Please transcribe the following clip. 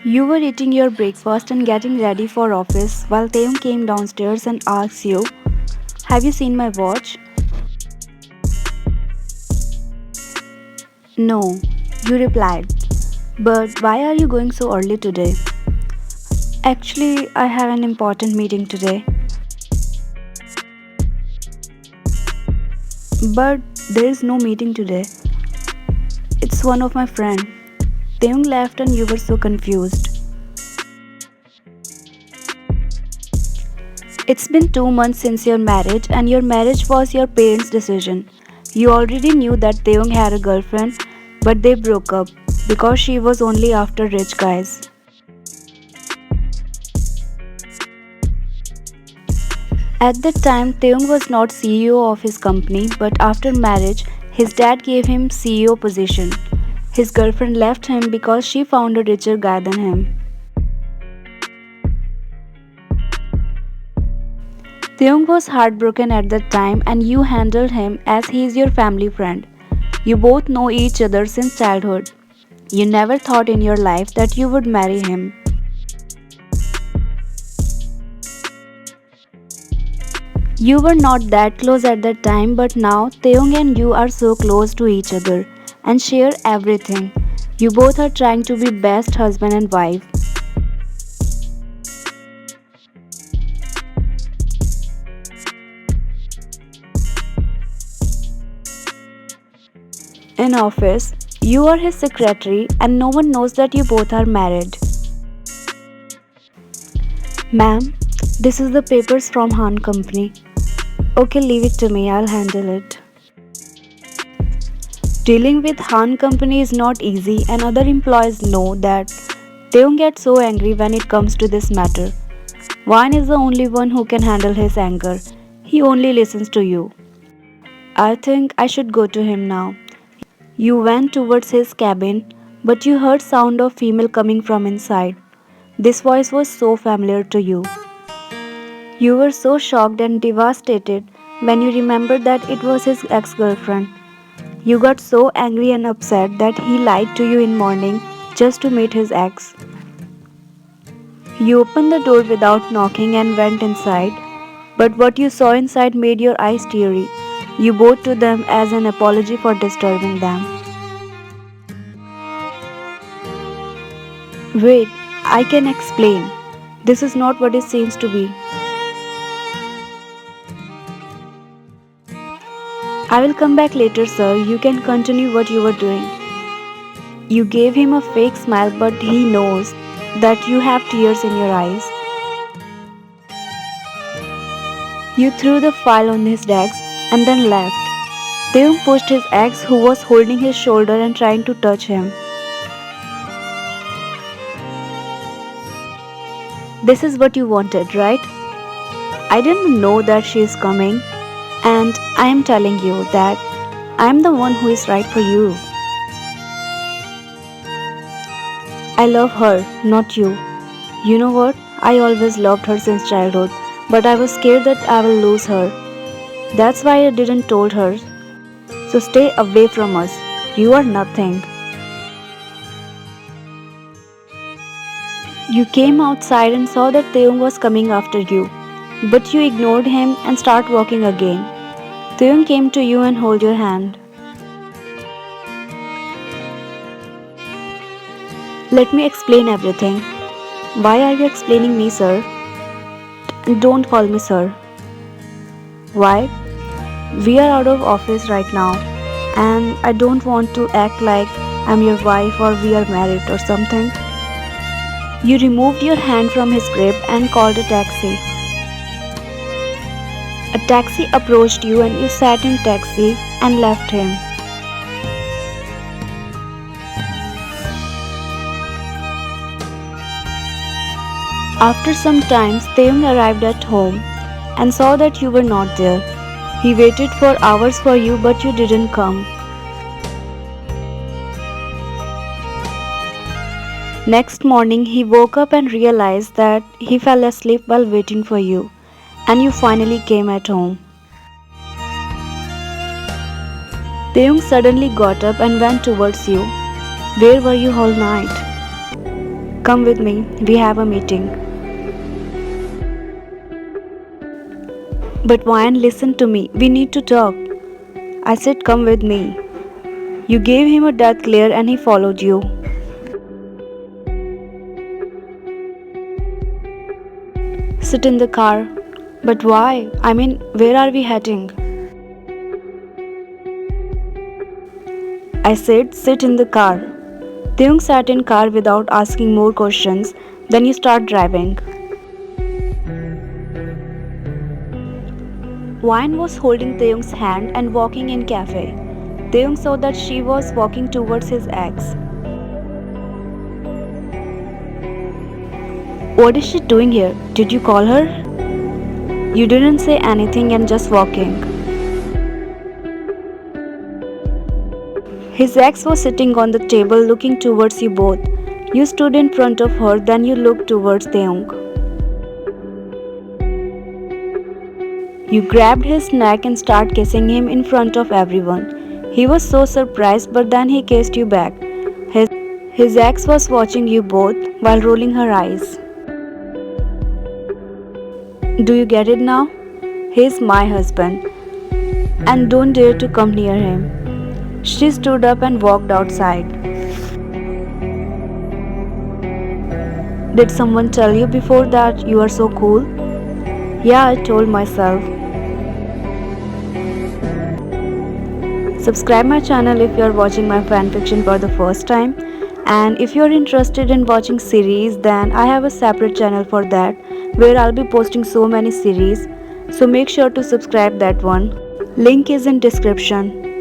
You were eating your breakfast and getting ready for office while Taeyong came downstairs and asked you, "Have you seen my watch?" No, you replied. But why are you going so early today? Actually, I have an important meeting today. But there is no meeting today. It's one of my friend. Taeyong left and you were so confused. It's been 2 months since your marriage, and your marriage was your parents' decision. You already knew that Taeyong had a girlfriend, but they broke up because she was only after rich guys. At that time, Taeyong was not CEO of his company, but after marriage, his dad gave him CEO position. His girlfriend left him because she found a richer guy than him. Taeyong was heartbroken at that time and you handled him as he is your family friend. You both know each other since childhood. You never thought in your life that you would marry him. You were not that close at that time, but now Taeyong and you are so close to each other and share everything. You both are trying to be best husband and wife. In office, you are his secretary and no one knows that you both are married. Ma'am, this is the papers from Han Company. Okay, leave it to me, I'll handle it. Dealing with Han Company is not easy, and other employees know that. They don't get so angry when it comes to this matter. Vine is the only one who can handle his anger. He only listens to you. I think I should go to him now. You went towards his cabin, but you heard sound of female coming from inside. This voice was so familiar to you. You were so shocked and devastated when you remembered that it was his ex-girlfriend. You got so angry and upset that he lied to you in morning just to meet his ex. You opened the door without knocking and went inside, but what you saw inside made your eyes teary. You bowed to them as an apology for disturbing them. Wait, I can explain. This is not what it seems to be. I will come back later, sir. You can continue what you were doing. You gave him a fake smile, but he knows that you have tears in your eyes. You threw the file on his desk and then left. Taeyong pushed his ex, who was holding his shoulder and trying to touch him. This is what you wanted, right? I didn't know that she is coming, and I am telling you that I am the one who is right for you. I love her, not you. You know what? I always loved her since childhood, but I was scared that I will lose her. That's why I didn't told her. So stay away from us. You are nothing. You came outside and saw that Taeyong was coming after you, but you ignored him and start walking again. Taeyong came to you and hold your hand. Let me explain everything. Why are you explaining me, sir? Don't call me sir. Why? We are out of office right now, and I don't want to act like I'm your wife or we are married or something. You removed your hand from his grip and called a taxi. A taxi approached you and you sat in taxi and left him. After some time, Taeyong arrived at home and saw that you were not there. He waited for hours for you, but you didn't come. Next morning, he woke up and realized that he fell asleep while waiting for you, and you finally came at home. Taeyong suddenly got up and went towards you. Where were you all night? Come with me, we have a meeting. But Ryan, listen to me, we need to talk. I said, come with me. You gave him a death glare and he followed you. Sit in the car. But why? I mean, where are we heading? I said, sit in the car. Taeyong sat in car without asking more questions. Then you start driving. Ryan was holding Taeyong's hand and walking in cafe. Taeyong saw that she was walking towards his ex. What is she doing here? Did you call her? You didn't say anything and just walking. His ex was sitting on the table looking towards you both. You stood in front of her, then you looked towards Taeyong. You grabbed his neck and started kissing him in front of everyone. He was so surprised, but then he kissed you back. His ex was watching you both while rolling her eyes. Do you get it now? He's my husband, and don't dare to come near him. She stood up and walked outside. Did someone tell you before that you are so cool? Yeah, I told myself. Subscribe my channel if you are watching my fanfiction for the first time. And if you are interested in watching series, then I have a separate channel for that where I'll be posting so many series. So make sure to subscribe that one. Link is in description.